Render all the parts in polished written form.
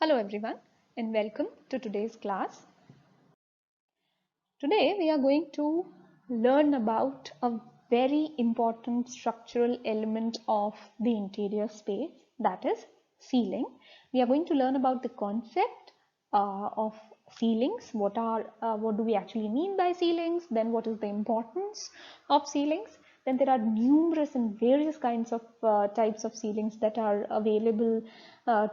Hello everyone and welcome to today's class. Today we are going to learn about a very important structural element of the interior space, that is ceiling. We are going to learn about the concept of ceilings, what do we actually mean by ceilings, then what is the importance of ceilings. Then there are numerous and various kinds of types of ceilings that are available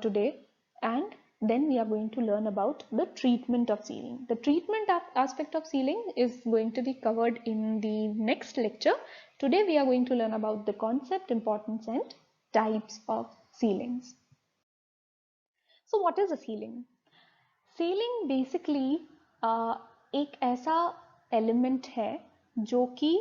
today, and then we are going to learn about the treatment of ceiling. The treatment aspect of ceiling is going to be covered in the next lecture. Today we are going to learn about the concept, importance and types of ceilings. So what is a ceiling? Ceiling basically एक ऐसा element है जो कि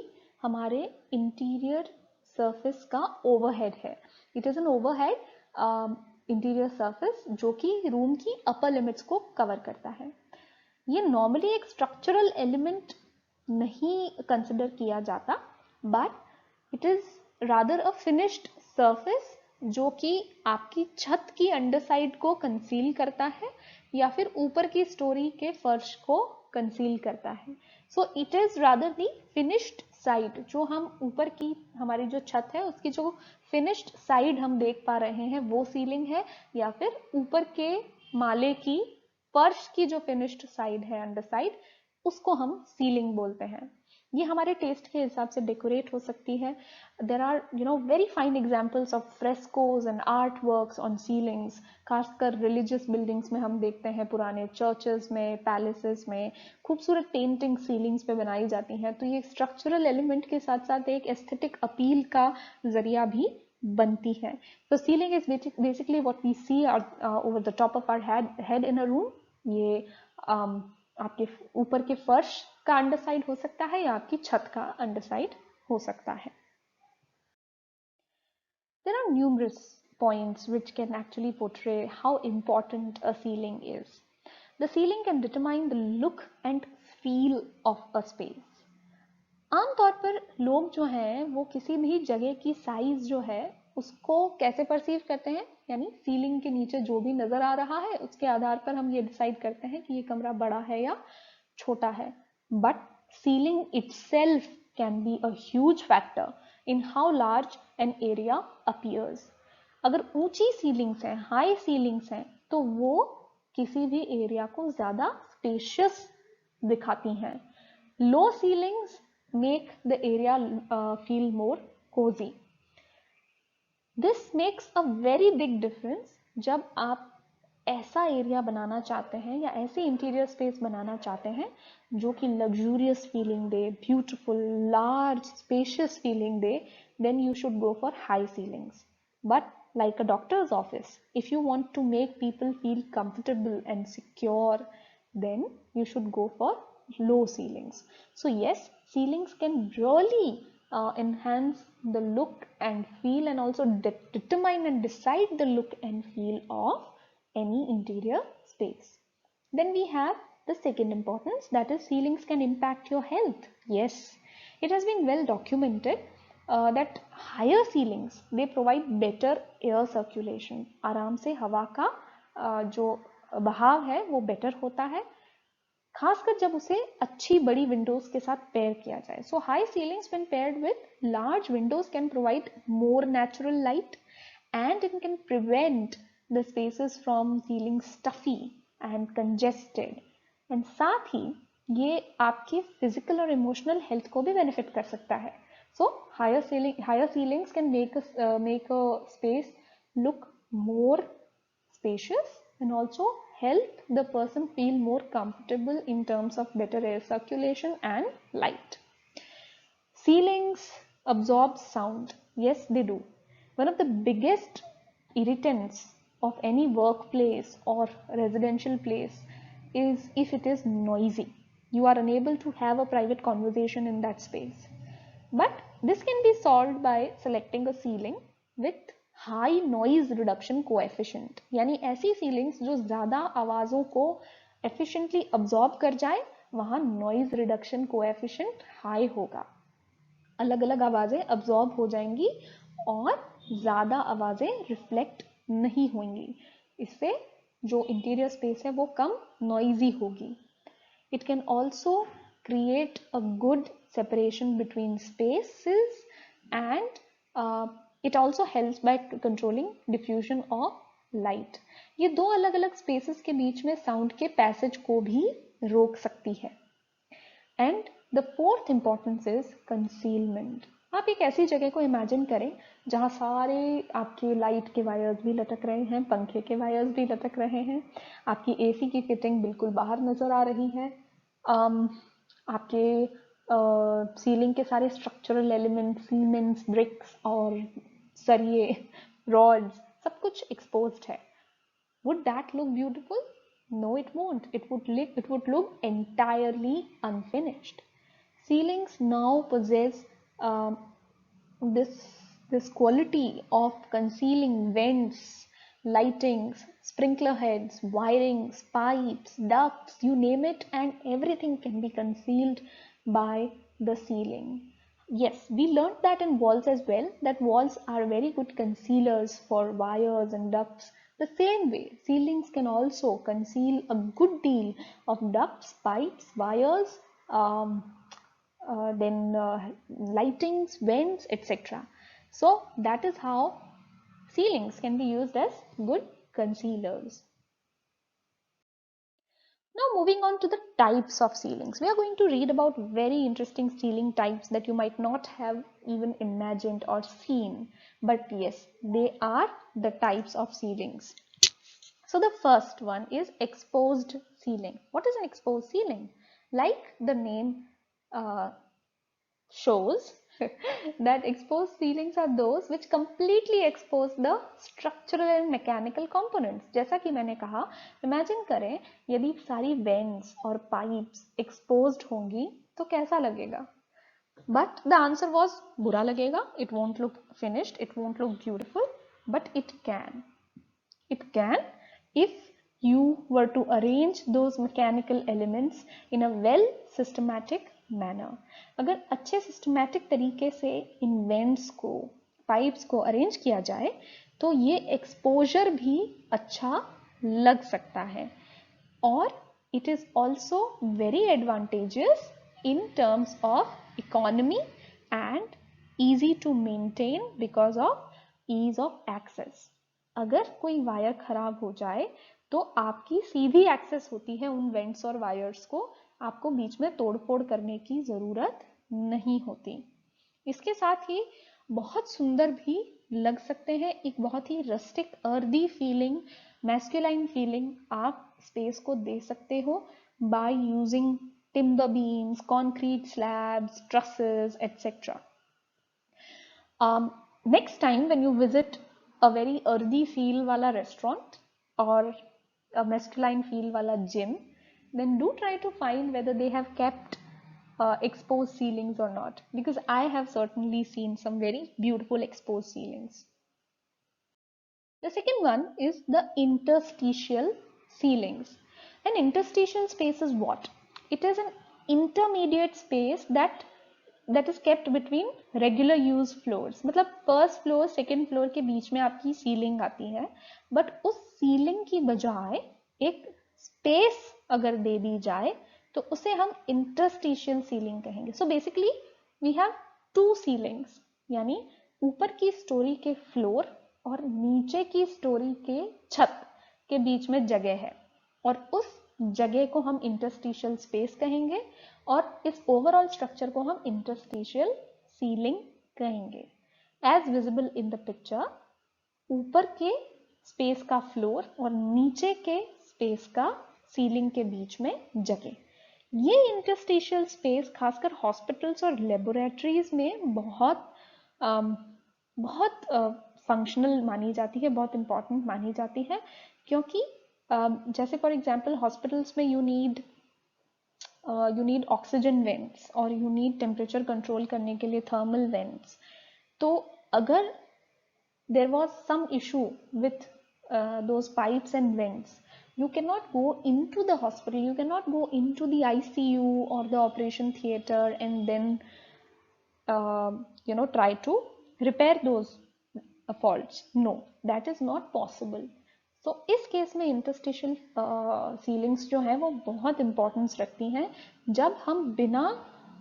हमारे interior surface का overhead है. It is an overhead interior surface जो कि रूम की अपर लिमिट्स को कवर करता है. ये नॉर्मली एक स्ट्रक्चरल एलिमेंट नहीं कंसिडर किया जाता, but it is rather a finished surface जो कि आपकी छत की अंडरसाइड को कंसील करता है या फिर ऊपर की स्टोरी के फर्श को कंसील करता है. So it is rather the finished side. जो हम ऊपर की हमारी जो छत है उसकी जो फिनिश्ड साइड हम देख पा रहे हैं वो सीलिंग है, या फिर ऊपर के माले की फर्श की जो फिनिश्ड साइड है अंडर साइड उसको हम सीलिंग बोलते हैं. ये हमारे टेस्ट के हिसाब से डेकोरेट हो सकती है. There are very fine examples of frescoes and art works on ceilings. खासकर रिलीजियस बिल्डिंग्स में हम देखते हैं, पुराने चर्चेस में, पैलेसेस में खूबसूरत पेंटिंग सीलिंग्स पे बनाई जाती हैं. तो ये स्ट्रक्चरल एलिमेंट के साथ साथ एक एस्थेटिक अपील का जरिया भी बनती है. तो ceiling is basically what we see over the top of our head in a room. ये आपके ऊपर के फर्श का अंडरसाइड हो सकता है या आपकी छत का अंडरसाइड हो सकता है. There are numerous points which can actually portray how important a ceiling is. The ceiling can determine the look and feel of a space. आमतौर पर लोग जो हैं वो किसी भी जगह की साइज जो है उसको कैसे परसीव करते हैं, यानी सीलिंग के नीचे जो भी नजर आ रहा है उसके आधार पर हम ये डिसाइड करते हैं कि ये कमरा बड़ा है या छोटा है. But ceiling itself can be a huge factor in how large an area appears. अगर ऊंची सीलिंग्स हैं, हाई सीलिंग्स हैं, तो वो किसी भी एरिया को ज्यादा स्पेशियस दिखाती हैं. लो ceilings make the area feel more cozy. This makes a very big difference जब आप ऐसा एरिया बनाना चाहते हैं या ऐसी इंटीरियर स्पेस बनाना चाहते हैं जो कि luxurious feeling they, beautiful, large, spacious feeling they, then you should go for high ceilings. But like a doctor's office, if you want to make people feel comfortable and secure, then you should go for low ceilings. So yes, ceilings can really enhance the look and feel, and also determine and decide the look and feel of any interior space. Then we have the second importance, that is ceilings can impact your health. Yes, it has been well documented that higher ceilings they provide better air circulation. आराम से हवा का जो बहाव है वो better होता है, खासकर जब उसे अच्छी बड़ी विंडोज के साथ पेयर किया जाए. So high ceilings when paired with large windows can provide more natural light and it can prevent the spaces from feeling stuffy and congested. and साथ ही ये आपके फिजिकल और इमोशनल हेल्थ को भी बेनिफिट कर सकता है. सो higher ceilings can make a space look more spacious and also help the person feel more comfortable in terms of better air circulation and light. Ceilings absorb sound. Yes, they do. One of the biggest irritants of any workplace or residential place is if it is noisy. You are unable to have a private conversation in that space. But this can be solved by selecting a ceiling with high noise reduction coefficient. यानी ऐसी ceilings जो ज़्यादा आवाज़ों को efficiently absorb कर जाए, वहाँ noise reduction coefficient high होगा. अलग अलग आवाज़ें absorb हो जाएंगी और ज़्यादा आवाज़ें reflect नहीं होंगी. इससे जो इंटीरियर स्पेस है वो कम नॉइजी होगी. It can also create a good separation between spaces, and it also helps by controlling diffusion of light. ये दो अलग अलग spaces के बीच में sound के passage को भी रोक सकती है. And the fourth importance is concealment. आप एक ऐसी जगह को इमेजिन करें जहाँ सारे आपके लाइट के वायर्स भी लटक रहे हैं, पंखे के वायर्स भी लटक रहे हैं, आपकी एसी की फिटिंग बिल्कुल बाहर नजर आ रही है, आपके सीलिंग के सारे स्ट्रक्चरल एलिमेंट्स, सीमेंट्स, ब्रिक्स और सरिये, रॉड्स, सब कुछ एक्सपोज्ड है. Would that look beautiful? No, it won't. It would look entirely unfinished. Ceilings now possess um, this quality of concealing vents, lightings, sprinkler heads, wirings, pipes, ducts, you name it, and everything can be concealed by the ceiling. Yes, we learned that in walls as well, that walls are very good concealers for wires and ducts. The same way, ceilings can also conceal a good deal of ducts, pipes, wires, then lightings, vents, etc. So that is how ceilings can be used as good concealers. Now moving on to the types of ceilings. We are going to read about very interesting ceiling types that you might not have even imagined or seen. But yes, they are the types of ceilings. So the first one is exposed ceiling. What is an exposed ceiling? Like the name shows, that exposed ceilings are those which completely expose the structural and mechanical components. जैसा कि मैंने कहा, imagine करें यदि सारी vents और pipes exposed होंगी तो कैसा लगेगा? But the answer was बुरा लगेगा. It won't look finished, it won't look beautiful, but it can. It can if you were to arrange those mechanical elements in a well systematic manner. अगर अच्छे systematic तरीके से इन vents को, pipes को arrange किया जाए तो ये exposure भी अच्छा लग सकता है. और it is also very advantageous in terms of economy and easy to maintain because of ease of access. अगर कोई वायर खराब हो जाए तो आपकी सीधी एक्सेस होती है उन वेंट्स और वायर्स को, आपको बीच में तोड़फोड़ करने की जरूरत नहीं होती. इसके साथ ही बहुत सुंदर भी लग सकते हैं. एक बहुत ही rustic earthy feeling, masculine feeling आप स्पेस को दे सकते हो by using timber beams, concrete slabs, trusses, etc. Next time when you visit a very earthy feel wala restaurant or a masculine feel wala gym, then do try to find whether they have kept exposed ceilings or not, because I have certainly seen some very beautiful exposed ceilings. The second one is the interstitial ceilings. An interstitial space is what? It is an intermediate space that is kept between regular use floors. मतलब first floor second floor के बीच में आपकी ceiling आती है, but उस ceiling की बजाय एक स्पेस अगर दे दी जाए तो उसे हम इंटरस्टिशियल सीलिंग कहेंगे. So basically we have two ceilings, यानी ऊपर की स्टोरी के फ्लोर और नीचे की स्टोरी के छत के बीच में जगह है, और उस जगह को हम इंटरस्टिशियल स्पेस कहेंगे और इस ओवरऑल स्ट्रक्चर को हम इंटरस्टिशियल सीलिंग कहेंगे. As visible in the picture, ऊपर के स्पेस का फ्लोर और नीचे के स्पेस का सीलिंग के बीच में जगह. ये इंटरस्टिशियल स्पेस खासकर हॉस्पिटल्स और लेबोरेटरीज में बहुत फंक्शनल मानी जाती है, बहुत इंपॉर्टेंट मानी जाती है, क्योंकि जैसे फॉर एग्जांपल हॉस्पिटल्स में यू नीड ऑक्सीजन वेंट्स और यू नीड टेम्परेचर कंट्रोल करने के लिए थर्मल वेंट्स. तो अगर there was some issue with those pipes and vents, you cannot go into the hospital, you cannot go into the ICU or the operation theater and then try to repair those faults. No, that is not possible. तो इस case में interstitial ceilings जो है वो बहुत importance रखती हैं जब हम बिना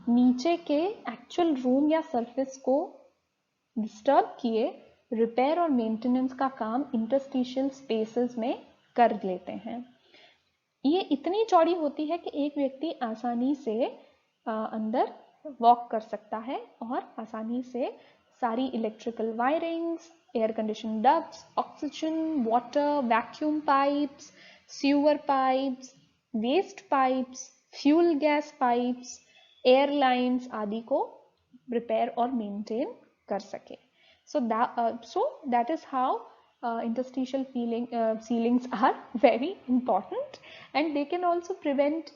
नीचे के एक्चुअल रूम या सरफेस को डिस्टर्ब किए रिपेयर और मेंटेनेंस का काम इंटरस्टिशियल स्पेसेस में कर लेते हैं। ये इतनी चौड़ी होती है कि एक व्यक्ति आसानी से अंदर वॉक कर सकता है और आसानी से सारी electrical wirings, air condition ducts, oxygen, water, vacuum pipes, sewer pipes, waste pipes, fuel gas pipes, airlines आदि को रिपेयर और मेंटेन कर सके। So that is how interstitial ceilings are very important, and they can also prevent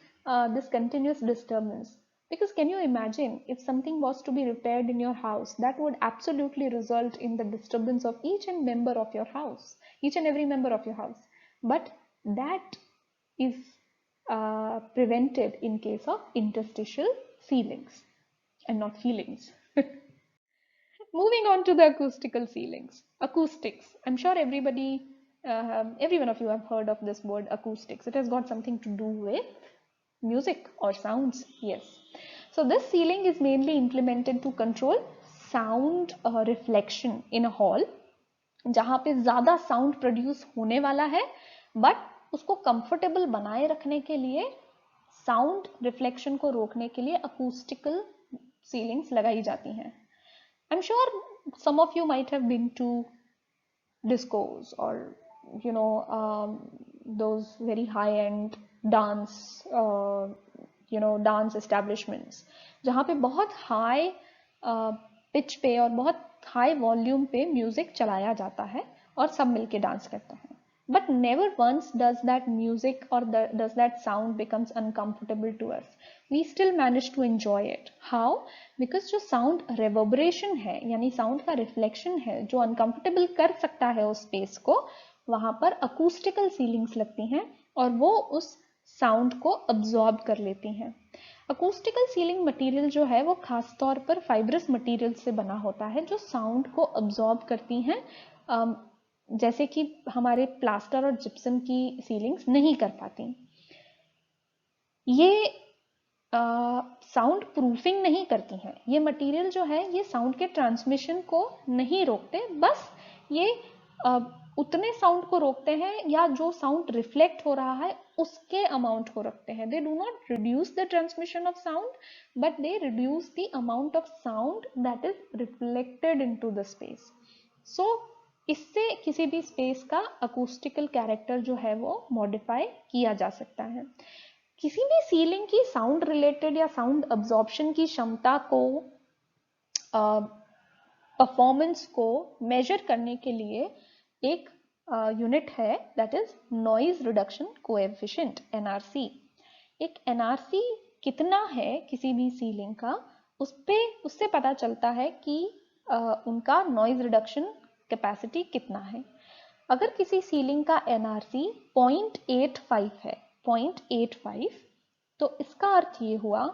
this continuous disturbance. Because can you imagine if something was to be repaired in your house, that would absolutely result in the disturbance of each and member of your house, each and every member of your house. But that is prevented in case of interstitial ceilings and not feelings. Moving on to the acoustical ceilings. Acoustics. I'm sure every one of you have heard of this word acoustics. It has got something to do with music or sounds. Yes. So this ceiling is mainly implemented to control sound reflection in a hall, जहाँ पे ज़्यादा sound produce होने वाला है, but उसको comfortable बनाए रखने के लिए, साउंड रिफ्लेक्शन को रोकने के लिए अकूस्टिकल सीलिंग्स लगाई जाती हैं। I'm sure some of you might have been to discos or those very high-end dance dance establishments जहाँ पे बहुत हाई पिच पे और बहुत हाई वॉल्यूम पे म्यूजिक चलाया जाता है और सब मिलके डांस करते हैं। But never once does that music or does that sound becomes uncomfortable to us. We still manage to enjoy it. How? Because जो sound reverberation है, यानी sound का reflection है, जो uncomfortable कर सकता है उस space को, वहाँ पर acoustical ceilings लगती हैं और वो उस sound को absorb कर लेती हैं। अकूस्टिकल सीलिंग मटेरियल जो है वो खास तौर पर फाइब्रस मटेरियल से बना होता है जो साउंड को अब्जॉर्ब करती हैं, जैसे कि हमारे प्लास्टर और जिप्सम की सीलिंग्स नहीं कर पाती। ये साउंड प्रूफिंग नहीं करती हैं। ये मटेरियल जो है ये साउंड के ट्रांसमिशन को नहीं रोकते, बस ये उतने साउंड को रोकते हैं या जो साउंड रिफ्लेक्ट हो रहा है उसके अमाउंट को रखते हैं। They do not reduce the transmission of sound, but they reduce the amount of sound that is reflected into the space. So इससे किसी भी स्पेस का अकूस्टिकल कैरेक्टर जो है वो मॉडिफाई किया जा सकता है। किसी भी सीलिंग की साउंड रिलेटेड या साउंड अब्जॉर्प्शन की क्षमता को, परफॉर्मेंस को मेजर करने के लिए एक यूनिट है that is noise reduction coefficient, NRC. एक एनआरसी कितना है किसी भी सीलिंग का, उससे पता चलता है कि उनका नॉइज रिडक्शन कैपेसिटी कितना है। अगर किसी सीलिंग का एनआरसी 0.85 है, 0.85, तो इसका अर्थ ये हुआ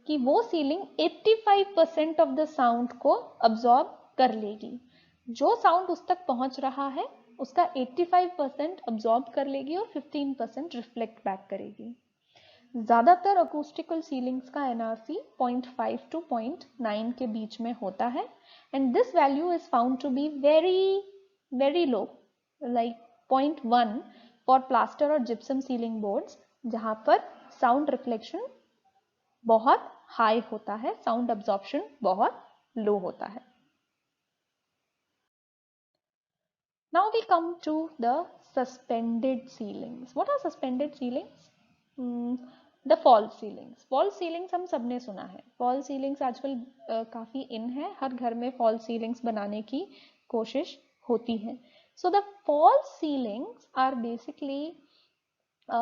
कि वो सीलिंग 85% ऑफ द साउंड को अब्सॉर्ब कर लेगी। जो साउंड उस तक पहुंच रहा है उसका 85% अब्सॉर्ब कर लेगी और 15% रिफ्लेक्ट बैक करेगी। ज़्यादातर अकूस्टिकल सीलिंग्स का एनआरसी 0.5 to 0.9 के बीच में होता है, and this value is found to be very very low, like 0.1 for plaster और जिप्सम सीलिंग बोर्ड्स, जहाँ पर साउंड रिफ्लेक्शन बहुत हाई होता है, साउंड अब्जॉर्प्शन बहुत लो होता है। Now we come to the suspended ceilings. What are suspended ceilings? The false ceilings. False ceilings हम सबने सुना है। False ceilings आजकल काफी इन है, हर घर में false ceilings बनाने की कोशिश होती है। So the false ceilings are basically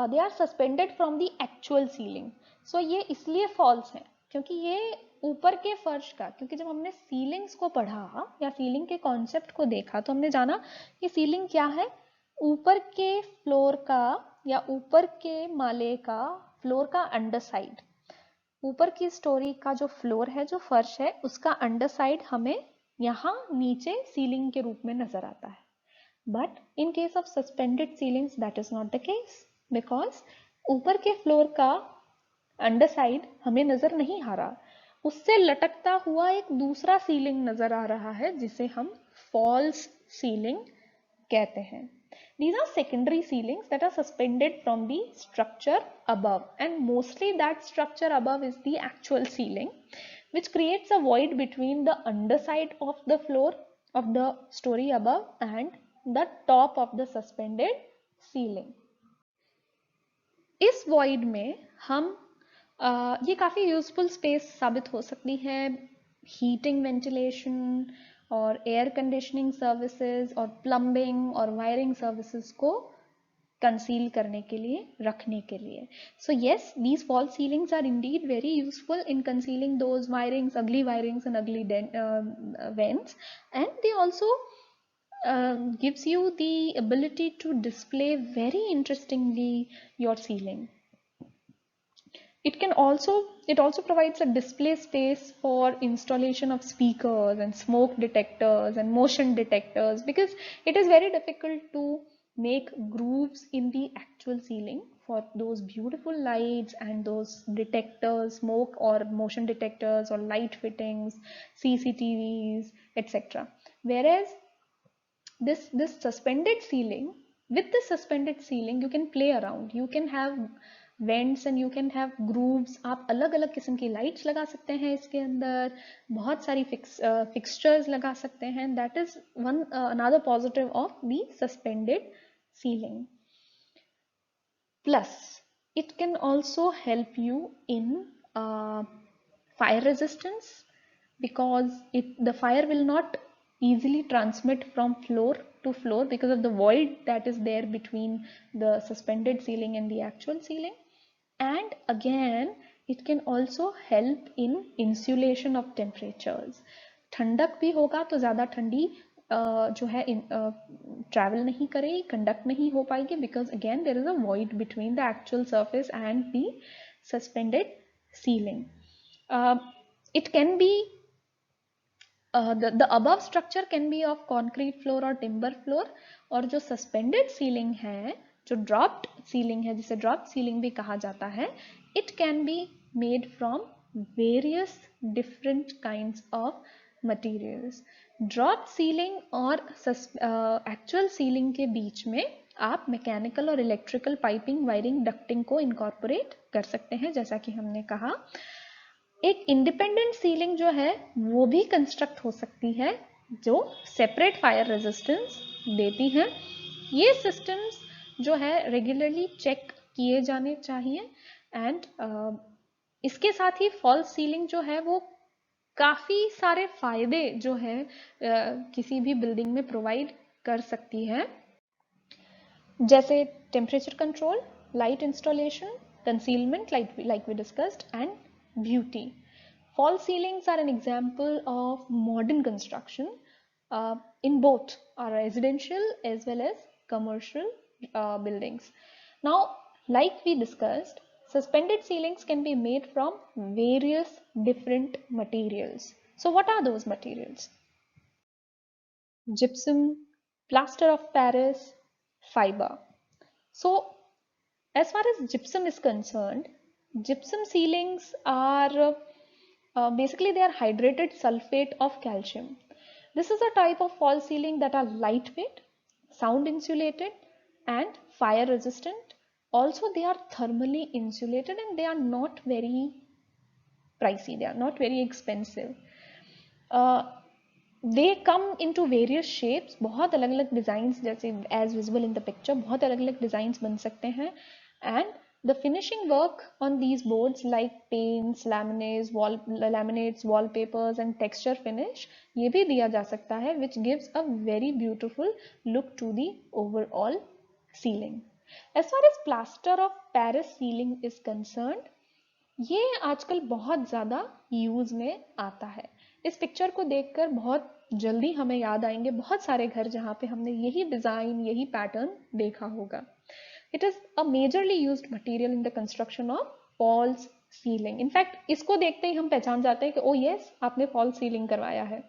they are suspended from the actual ceiling. So ये इसलिए false है क्योंकि ये ऊपर के फर्श का, क्योंकि जब हमने सीलिंग्स को पढ़ा या सीलिंग के कॉन्सेप्ट को देखा तो हमने जाना कि सीलिंग क्या है, ऊपर के फ्लोर का या ऊपर के माले का फ्लोर का अंडरसाइड, ऊपर की स्टोरी का जो फ्लोर है, जो फर्श है, उसका अंडरसाइड हमें यहाँ नीचे सीलिंग के रूप में नजर आता है। But in case of suspended ceilings, that is not the case, because ऊपर के फ्लोर का अंडरसाइड हमें नजर नहीं आ रहा, उससे लटकता हुआ एक दूसरा सीलिंग नजर आ रहा है जिसे हम फॉल्स सीलिंग कहते हैं. These are secondary ceilings that are suspended from the structure above, and mostly that structure above is the actual ceiling, which creates a void between the underside of the floor of the story above and the top of the suspended ceiling. इस void में हम ये काफ़ी useful space साबित हो सकती है heating, ventilation और एयर कंडीशनिंग सर्विसेज और प्लम्बिंग और वायरिंग सर्विसेज को कंसील करने के लिए, रखने के लिए. So yes, these fall ceilings are indeed very useful in concealing those wirings, ugly wirings and ugly vents, and they also gives you the ability to display very interestingly your ceiling. It also provides a display space for installation of speakers and smoke detectors and motion detectors, because it is very difficult to make grooves in the actual ceiling for those beautiful lights and those detectors, smoke or motion detectors or light fittings, CCTVs, etc. Whereas this suspended ceiling, with the suspended ceiling you can play around, you can have vents and you can have grooves. आप अलग अलग किस्म की lights लगा सकते हैं इसके अंदर, बहुत सारी फिक्सचर्स लगा सकते हैं. That is one another positive of the suspended ceiling. Plus it can also help you in fire resistance, because the fire will not easily transmit from floor to floor because of the void that is there between the suspended ceiling and the actual ceiling. And again, it can also help in insulation of temperatures. ठंडक भी होगा तो ज़्यादा ठंडी जो है travel नहीं करेगी, कंडक्ट नहीं हो पाएगी, because again there is a void between the actual surface and the suspended ceiling. It can be the above structure can be of concrete floor or timber floor, और जो suspended ceiling है, जो dropped ceiling है, जिसे dropped ceiling भी कहा जाता है, it can be made from various different kinds of materials. Drop ceiling और एक्चुअल सीलिंग के बीच में आप मैकेनिकल और इलेक्ट्रिकल पाइपिंग, वायरिंग, डक्टिंग को इनकॉर्पोरेट कर सकते हैं. जैसा कि हमने कहा, एक इंडिपेंडेंट सीलिंग जो है वो भी कंस्ट्रक्ट हो सकती है जो सेपरेट फायर रेजिस्टेंस देती हैं. ये सिस्टम्स जो है रेगुलरली चेक किए जाने चाहिए. एंड इसके साथ ही फॉल्स सीलिंग जो है वो काफ़ी सारे फायदे जो है किसी भी बिल्डिंग में प्रोवाइड कर सकती है, जैसे temperature control, light installation, concealment like we discussed, and beauty. False ceilings are an example of modern construction in both our residential as well as commercial buildings. Now, like we discussed, suspended ceilings can be made from various different materials. So what are those materials? Gypsum, plaster of Paris, fiber. So as far as gypsum is concerned, gypsum ceilings are basically they are hydrated sulfate of calcium. This is a type of false ceiling that are lightweight, sound insulated, and fire resistant. Also, they are thermally insulated and they are not very pricey, they are not very expensive. They come into various shapes, बहुत अलग अलग designs, जैसे as visible in the picture, बहुत अलग अलग designs बन सकते हैं. And the finishing work on these boards like paints, laminates, wallpapers and texture finish, ये भी दिया जा सकता है, which gives a very beautiful look to the overall ceiling. As far as plaster of Paris ceiling is concerned, ये आजकल बहुत ज़्यादा यूज़ में आता है. इस पिक्चर को देखकर बहुत जल्दी हमें याद आएंगे बहुत सारे घर जहाँ पे हमने यही डिज़ाइन, यही पैटर्न देखा होगा. It is a majorly used material in the construction of false ceiling. In fact इसको देखते ही हम पहचान जाते हैं कि ओ यस, आपने फॉल्स सीलिंग करवाया है.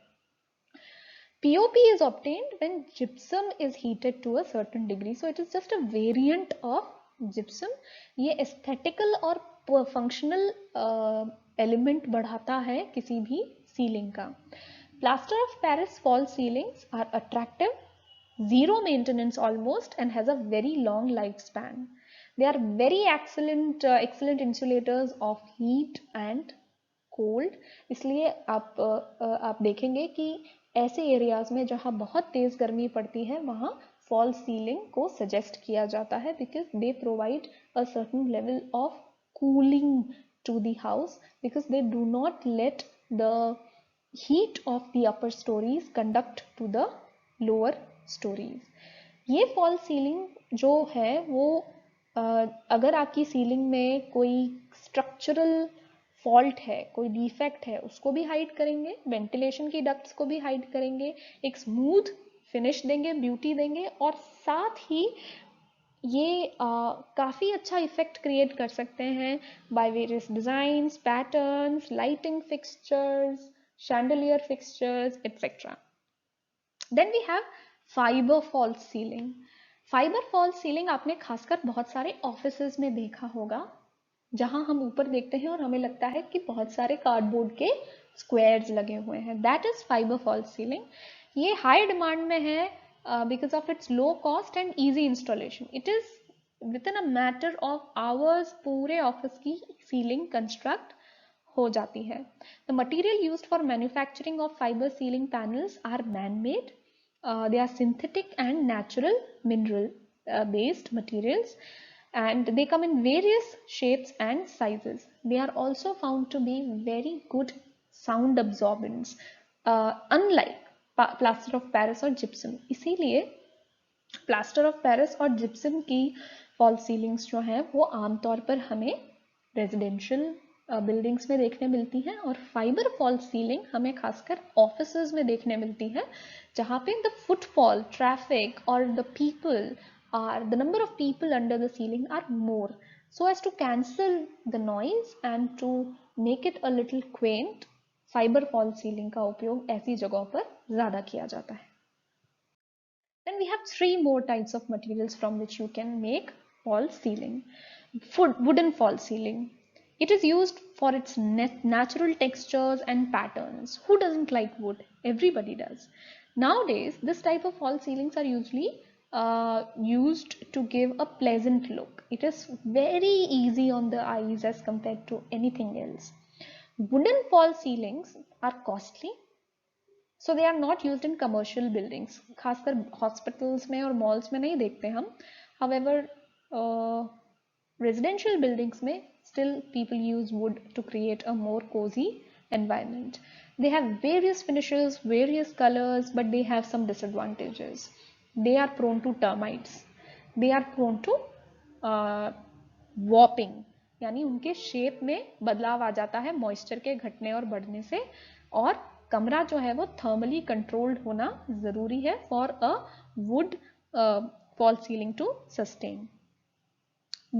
POP is obtained when gypsum is heated to a certain degree. So it is just a variant of gypsum. ये aesthetical और functional element बढ़ाता है किसी भी ceiling का. Plaster of Paris false ceilings are attractive, zero maintenance almost, and has a very long lifespan. They are very excellent insulators of heat and cold. इसलिए आप देखेंगे कि ऐसे एरियाज में जहाँ बहुत तेज गर्मी पड़ती है वहाँ फॉल्स सीलिंग को सजेस्ट किया जाता है because they provide a certain level of cooling to the house because they do not let the heat of the upper storeys conduct to the lower storeys. ये फॉल्स सीलिंग जो है वो अगर आपकी सीलिंग में कोई स्ट्रक्चरल फॉल्ट है, कोई डिफेक्ट है, उसको भी हाइड करेंगे, वेंटिलेशन की डक्ट्स को भी हाइड करेंगे, एक स्मूथ फिनिश देंगे, ब्यूटी देंगे और साथ ही ये काफ़ी अच्छा इफेक्ट क्रिएट कर सकते हैं by various designs, patterns, lighting fixtures, chandelier fixtures etcetera. Then we have fibre false ceiling. Fibre false ceiling आपने खासकर बहुत सारे ऑफिसेज में देखा होगा जहां हम ऊपर देखते हैं और हमें लगता है कि बहुत सारे कार्डबोर्ड के स्क्वायर्स लगे हुए हैं. That is fibre false ceiling. ये हाई डिमांड में है because of its low cost and easy installation. It is within a matter of hours पूरे ऑफिस की सीलिंग कंस्ट्रक्ट हो जाती है. The material used for manufacturing of fibre ceiling panels are man made. They are synthetic and natural mineral based materials and they come in various shapes and sizes. They are also found to be very good sound absorbents unlike plaster of Paris और gypsum. इसीलिए plaster of Paris और gypsum की false ceilings जो हैं वो आमतौर पर हमें रेजिडेंशियल बिल्डिंग्स में देखने मिलती हैं और फाइबर फॉल्स सीलिंग हमें खासकर ऑफिसेज में देखने मिलती है जहाँ पे द फुटफॉल, ट्रैफिक और the people are the number of people under the ceiling are more. So as to cancel the noise and to make it a little quaint, fibre false ceiling का उपयोग ऐसी जगहों पर ज़्यादा किया जाता है. Then we have three more types of materials from which you can make false ceiling. Wooden false ceiling. It is used for its natural textures and patterns. Who doesn't like wood? Everybody does. Nowadays, this type of false ceilings are usually used to give a pleasant look. It is very easy on the eyes as compared to anything else. Wooden false ceilings are costly. So they are not used in commercial buildings. खासकर hospitals में और malls में नहीं देखते हम. However, residential buildings में still people use wood to create a more cozy environment. They have various finishes, various colors, but they have some disadvantages. They are prone to termites. They are prone to warping. यानी उनके shape में बदलाव आ जाता है moisture के घटने और बढ़ने से और कमरा जो है वो थर्मली कंट्रोल्ड होना जरूरी है for a wood false ceiling to sustain.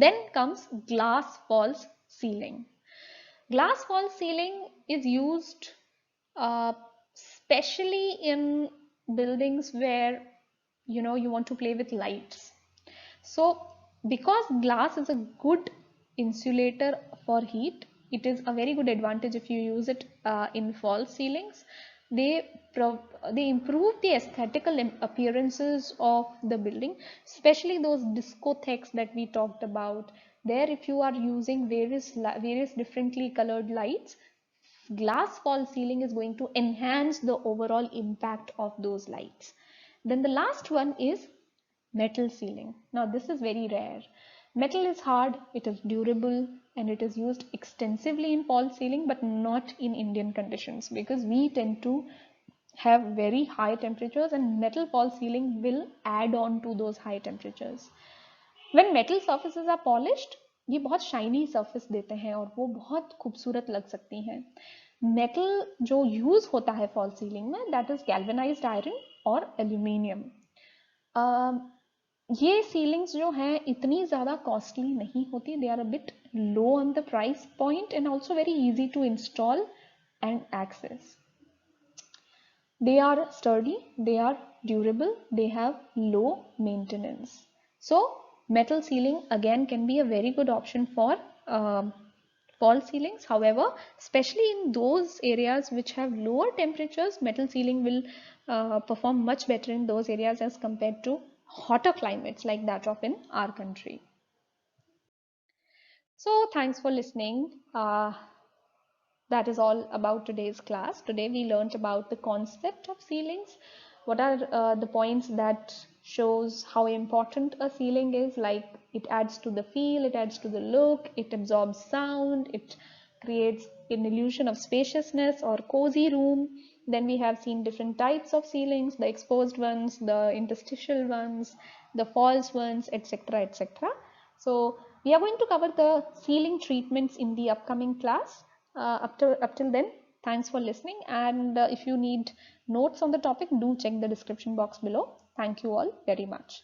Then comes glass false ceiling. Glass false ceiling is used especially in buildings where you want to play with lights. So because glass is a good insulator for heat, it is a very good advantage if you use it in false ceilings. They improve the aesthetical appearances of the building, especially those discotheques that we talked about. There, if you are using various differently colored lights, glass false ceiling is going to enhance the overall impact of those lights. Then the last one is metal ceiling. Now this is very rare. Metal is hard, it is durable, and it is used extensively in false ceiling, but not in Indian conditions because we tend to have very high temperatures and metal false ceiling will add on to those high temperatures. When metal surfaces are polished, ये बहुत shiny surface देते हैं और वो बहुत खूबसूरत लग सकती हैं. मेटल जो यूज होता है फॉल्स सीलिंग में दैट इज गैल्वेनाइज्ड आयरन और एल्यूमिनियम. ये सीलिंग्स जो हैं इतनी ज़्यादा कॉस्टली नहीं होती. They are a bit low on the price point and also very easy to install and access. They are sturdy, they are durable, they have low maintenance. So metal ceiling again can be a very good option for false ceilings. However, especially in those areas which have lower temperatures, metal ceiling will perform much better in those areas as compared to hotter climates like that of in our country. So thanks for listening. That is all about today's class. Today we learned about the concept of ceilings. What are the points that shows how important a ceiling is? Like, it adds to the feel, it adds to the look, it absorbs sound, it creates an illusion of spaciousness or cozy room. Then we have seen different types of ceilings, the exposed ones, the interstitial ones, the false ones, etc., etc. So we are going to cover the ceiling treatments in the upcoming class. Up till then, thanks for listening, and if you need notes on the topic, do check the description box below. Thank you all very much.